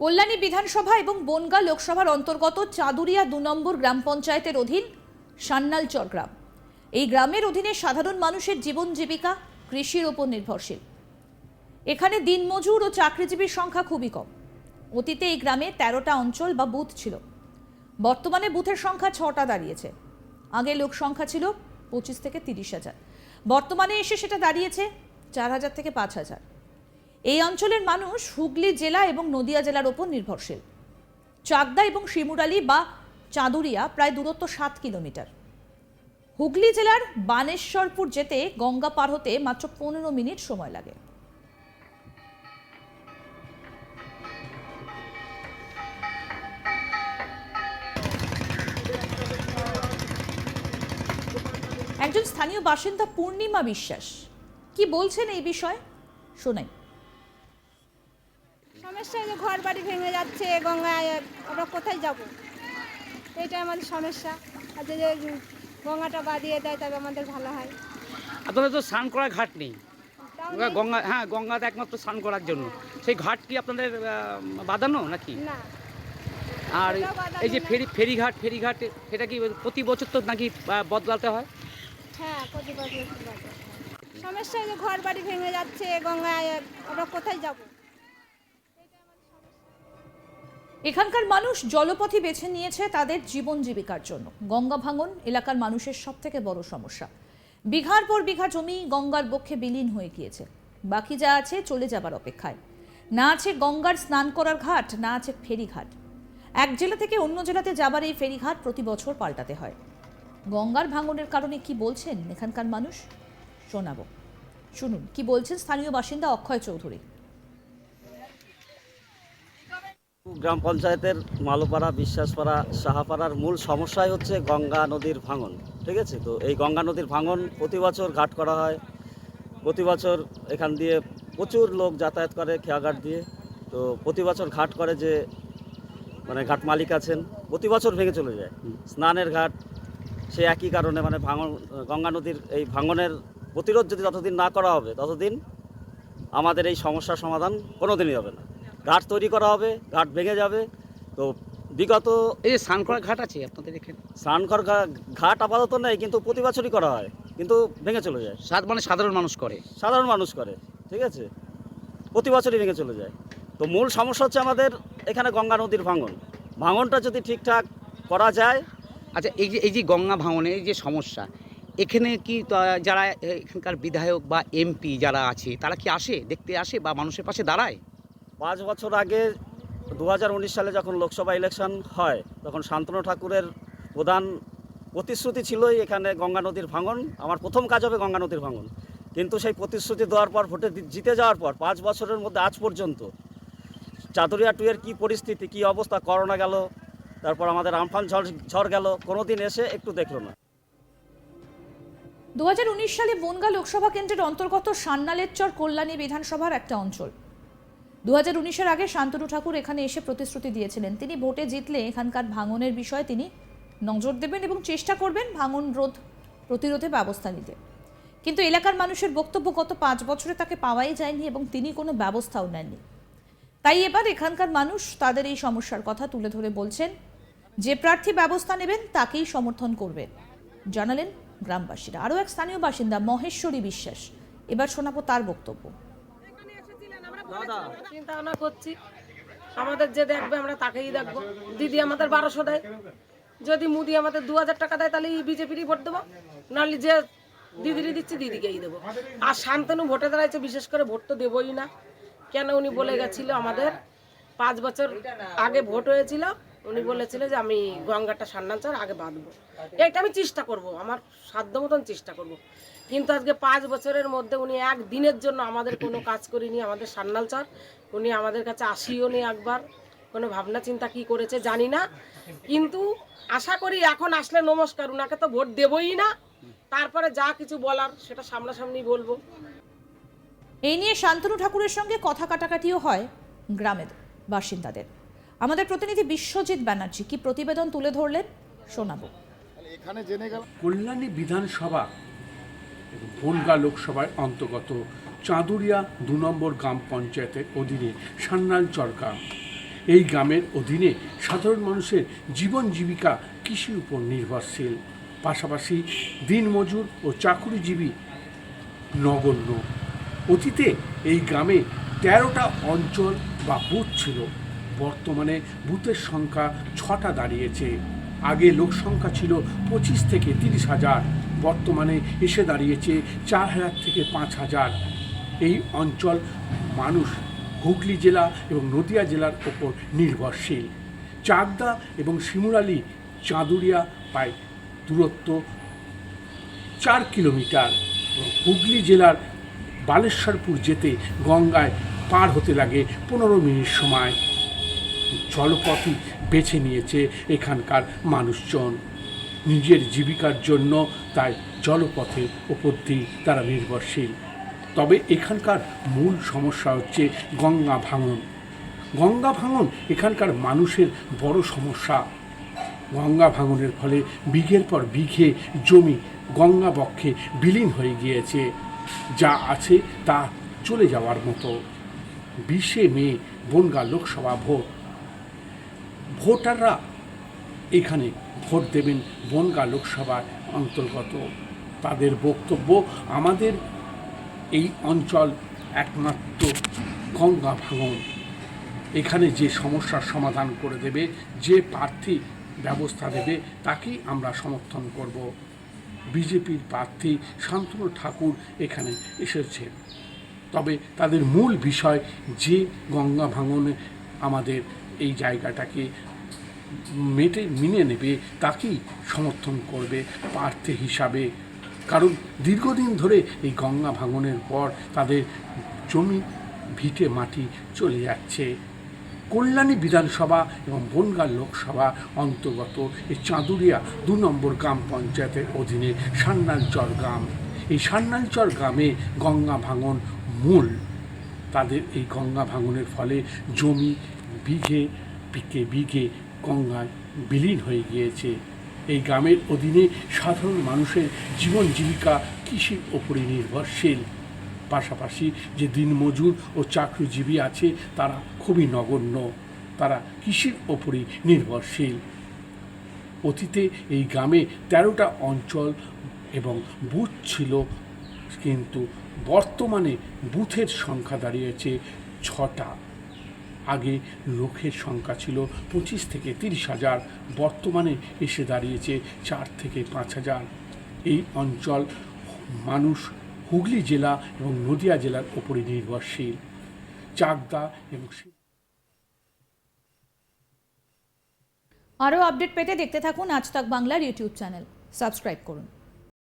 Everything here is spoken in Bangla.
কল্যাণী বিধানসভা এবং বনগাঁ লোকসভার অন্তর্গত চাঁদুরিয়া ২ নম্বর গ্রাম পঞ্চায়েতের অধীন সান্নালচর গ্রাম। এই গ্রামের অধীনে সাধারণ মানুষের জীবন জীবিকা কৃষির উপর নির্ভরশীল। এখানে দিনমজুর ও চাকরিজীবীর সংখ্যা খুবই কম। অতীতে এই গ্রামে ১৩টা অঞ্চল বা বুথ ছিল। বর্তমানে বুথের সংখ্যা ৬টা দাঁড়িয়েছে। আগে লোক সংখ্যা ছিল ২৫ থেকে ৩০,০০০, বর্তমানে এসে সেটা দাঁড়িয়েছে ৪,০০০ থেকে ৫,০০০। এই অঞ্চলের মানুষ হুগলি জেলা এবং নদিয়া জেলার ওপর নির্ভরশীল। চাকদা এবং শিমুরালী বা চাঁদুরিয়া প্রায় দূরত্ব ৭ কিলোমিটার। হুগলি জেলার বানেশ্বরপুর যেতে গঙ্গা পার হতে মাত্র ১৫ মিনিট সময় লাগে। একজন স্থানীয় বাসিন্দা পূর্ণিমা বিশ্বাস কি বলছেন এই বিষয়ে শোনাই। সমস্যা যে ঘর বাড়ি ভেঙে যাচ্ছে, গঙ্গায় আমরা কোথায় যাব, এটা আমাদের সমস্যা। আর যে গঙ্গাটা বাঁধিয়ে দেয় তবে আমাদের ভালো হয়। আপনাদের তো স্নান করার ঘাট নেই গঙ্গা, হ্যাঁ গঙ্গাতে একমাত্র স্নান করার জন্য সেই ঘাট কি আপনাদের বাঁধানো নাকি না? আর এই যে ফেরিঘাট সেটা কি প্রতি বছর তো নাকি বদলাতে হয়? হ্যাঁ, প্রতি বছর সমস্যা যে ঘর বাড়ি ভেঙে যাচ্ছে, গঙ্গায় আমরা কোথায় যাব। এখানকার মানুষ জলপথই বেছে নিয়েছে তাদের জীবন জীবিকার জন্য। গঙ্গা ভাঙন এলাকার মানুষের সবথেকে বড় সমস্যা। বিঘার পর বিঘা জমি গঙ্গার বক্ষে বিলীন হয়ে গিয়েছে। বাকি যা আছে চলে যাবার অপেক্ষায়। না আছে গঙ্গার স্নান করার ঘাট, না আছে ফেরিঘাট। এক জেলা থেকে অন্য জেলাতে যাবার এই ফেরিঘাট প্রতি বছর পাল্টাতে হয়। গঙ্গার ভাঙনের কারণে কি বলছেন এখানকার মানুষ শোনাবো। শুনুন কি বলছেন স্থানীয় বাসিন্দা অক্ষয় চৌধুরী। গ্রাম পঞ্চায়েতের মালোপাড়া, বিশ্বাসপাড়া, সাহাপাড়ার মূল সমস্যাই হচ্ছে গঙ্গা নদীর ভাঙন। ঠিক আছে, তো এই গঙ্গা নদীর ভাঙন প্রতি বছর ঘাট করা হয়। প্রতি বছর এখান দিয়ে প্রচুর লোক যাতায়াত করে খেয়াঘাট দিয়ে। তো প্রতি বছর ঘাট করে যে মানে ঘাট মালিক আছেন, প্রতি বছর ভেঙে চলে যায়। স্নানের ঘাট সে একই কারণে মানে ভাঙন, গঙ্গা নদীর এই ভাঙনের প্রতিরোধ যদি যতদিন না করা হবে ততদিন আমাদের এই সমস্যার সমাধান কোনো দিনই হবে না। ঘাট তৈরি করা হবে, ঘাট ভেঙে যাবে। তো বিগত এই যে স্নান করার ঘাট আছে আপনাদের এখানে? স্নান করার ঘাট আপাতত নেই, কিন্তু প্রতি বছরই করা হয়, কিন্তু ভেঙে চলে যায়। মানে সাধারণ মানুষ করে? সাধারণ মানুষ করে, ঠিক আছে, প্রতি বছরই ভেঙে চলে যায়। তো মূল সমস্যা হচ্ছে আমাদের এখানে গঙ্গা নদীর ভাঙনটা যদি ঠিকঠাক করা যায়। আচ্ছা, এই যে গঙ্গা ভাঙনের এই যে সমস্যা, এখানে কি যারা এখানকার বিধায়ক বা এমপি যারা আছে তারা কি আসে, দেখতে আসে বা মানুষের পাশে দাঁড়ায়? 5 বছর আগে 2019 সালে যখন লোকসভা ইলেকশন হয় তখন শান্তনু ঠাকুরের প্রধান প্রতিশ্রুতি ছিলই এখানে গঙ্গা নদীর ভাঙন, আমার প্রথম কাজ হবে গঙ্গা নদীর ভাঙন। কিন্তু সেই প্রতিশ্রুতি দেওয়ার পর ভোটে জিতে যাওয়ার পর 5 বছরের মধ্যে আজ পর্যন্ত চাঁদুরিয়া 2 এর কী পরিস্থিতি, কী অবস্থা, করোনা গেল, তারপর আমাদের আমফান ঝড় গেল, কোনো দিন এসে একটু দেখলো না। 2019 সালে বনগাঁ লোকসভা কেন্দ্রের অন্তর্গত সান্নালেরচর কল্যাণী বিধানসভার একটা অঞ্চল। 2019-এর আগে শান্তনু ঠাকুর এখানে এসে প্রতিশ্রুতি দিয়েছিলেন তিনি ভোটে জিতলে এখানকার ভাঙনের বিষয়ে তিনি নজর দেবেন এবং চেষ্টা করবেন ভাঙন প্রতিরোধে ব্যবস্থা নিতে। কিন্তু এলাকার মানুষের বক্তব্য গত 5 বছরে তাকে পাওয়াই যায়নি এবং তিনি কোনো ব্যবস্থাও নেননি। তাই এবার এখানকার মানুষ তাদের এই সমস্যার কথা তুলে ধরে বলছেন যে প্রার্থী ব্যবস্থা নেবেন তাকেই সমর্থন করবেন, জানালেন গ্রামবাসীরা। আরও এক স্থানীয় বাসিন্দা মহেশ্বরী বিশ্বাস, এবার শোনাবো তার বক্তব্য। চিন্তা ভাবনা করছি, আমাদের যে দেখবে আমরা তাকেই দেখবো। দিদি আমাদের 1200 দেয়, যদি মোদি আমাদের 2000 টাকা দেয় তাহলে বিজেপিরই ভোট দেবো, নাহলে যে দিদিরই দিচ্ছি দিদিকেই দেবো। আর শান্তনু ভোটে দাঁড়াইছে, বিশেষ করে ভোট তো দেবই না। কেন, উনি বলে গেছিল আমাদের 5 বছর আগে ভোট হয়েছিল, উনি বলেছিল যে আমি গঙ্গাটা সান্নালচর আগে বাঁধবো। এটা আমি চেষ্টা করব, আমার সাধ্য মতন চেষ্টা করব। কিন্তু আজকে 5 বছরের মধ্যে উনি এক দিনের জন্য আমাদের কোনো কাজ করিনি। আমাদের সান্নালচর উনি আমাদের কাছে আসিও নি একবার, কোনো ভাবনা চিন্তা কি করেছে জানি না। কিন্তু আশা করি এখন আসলে নমস্কার, উনাকে তো ভোট দেবই না, তারপরে যা কিছু বলার সেটা সামনাসামনি বলবো। এই নিয়ে শান্তনু ঠাকুরের সঙ্গে কথা কাটাকাটিও হয় গ্রামের বাসিন্দাদের। আমাদের প্রতিনিধি বিশ্বজিৎ ব্যানার্জি কি প্রতিবেদন তুলে ধরলেন শোনাবো। কল্যাণী বিধানসভা বনগাঁ লোকসভার অন্তর্গত চাঁদুরিয়া 2 নম্বর গ্রাম পঞ্চায়েতের অধীনে সান্নালচর গ্রাম। এই গ্রামের অধীনে সাধারণ মানুষের জীবন জীবিকা কৃষির উপর নির্ভরশীল, পাশাপাশি দিনমজুর ও চাকুরিজীবী নগণ্য। অতীতে এই গ্রামে 13টা অঞ্চল বা বুথ ছিল, বর্তমানে বুথের সংখ্যা 6টা দাঁড়িয়েছে। আগে লোক সংখ্যা ছিল 25 থেকে 30,000, বর্তমানে এসে দাঁড়িয়েছে 4,000 থেকে 5,000। এই অঞ্চল মানুষ হুগলি জেলা এবং নদিয়া জেলার ওপর নির্ভরশীল। চাকদা এবং শিমুরালী চাঁদুরিয়া প্রায় দূরত্ব 4 কিলোমিটার। হুগলি জেলার বালেশ্বরপুর যেতে গঙ্গায় পার হতে লাগে 15 মিনিট সময়। জলপথই বেছে নিয়েছে এখানকার মানুষজন নিজের জীবিকার জন্য, তাই জলপথের ওপর দিয়ে তারা নির্ভরশীল। তবে এখানকার মূল সমস্যা হচ্ছে গঙ্গা ভাঙন। গঙ্গা ভাঙন এখানকার মানুষের বড় সমস্যা। গঙ্গা ভাঙনের ফলে বিঘের পর বিঘে জমি গঙ্গা বক্ষে বিলীন হয়ে গিয়েছে, যা আছে তা চলে যাওয়ার মতো। 20শে মে বনগাঁ লোকসভা ভোট। ভোটাররা এখানে ভোট দেবেন বনগাঁ লোকসভার অন্তর্গত। তাদের বক্তব্য, আমাদের এই অঞ্চল একমাত্র গঙ্গা ভাঙন, এখানে যে সমস্যার সমাধান করে দেবে, যে প্রার্থী ব্যবস্থা দেবে তাকেই আমরা সমর্থন করব। বিজেপির প্রার্থী শান্তনু ঠাকুর এখানে এসেছে, তবে তাদের মূল বিষয় যে গঙ্গা ভাঙনে আমাদের এই জায়গাটাকে মেনে নেবে তাকেই সমর্থন করবে প্রার্থী হিসাবে। কারণ দীর্ঘদিন ধরে এই গঙ্গা ভাঙনের পর তাদের জমি ভিটে মাটি চলে যাচ্ছে। কল্যাণী বিধানসভা এবং বনগাঁ লোকসভা অন্তর্গত এই চাঁদুরিয়া 2 নম্বর গ্রাম পঞ্চায়েতের অধীনে সান্যালচর গ্রাম। এই সান্যালচর গ্রামে গঙ্গা ভাঙন মূল। তাদের এই গঙ্গা ভাঙনের ফলে জমি বিঘে বিঘে গঙ্গায় বিলীন হয়ে গিয়েছে। এই গ্রামের অধীনে সাধারণ মানুষের জীবন জীবিকা কৃষির ওপরে নির্ভরশীল, পাশাপাশি যে দিনমজুর ও চাকরিজীবী আছে তারা খুবই নগণ্য, তারা কৃষির ওপরই নির্ভরশীল। অতীতে এই গ্রামে 13টা অঞ্চল এবং বুথ ছিল, কিন্তু বর্তমানে বুথের সংখ্যা দাঁড়িয়েছে 6টা। আগে লোকের সংখ্যা ছিল 25 থেকে 30,000, বর্তমানে এসে দাঁড়িয়েছে 4 থেকে 5,000। এই অঞ্চল মানুষ হুগলি জেলা এবং নদিয়া জেলার ওপরে নির্ভরশীল। চাকদা এবং আরও আপডেট পেতে দেখতে থাকুন আজ তাক বাংলার ইউটিউব চ্যানেল, সাবস্ক্রাইব করুন।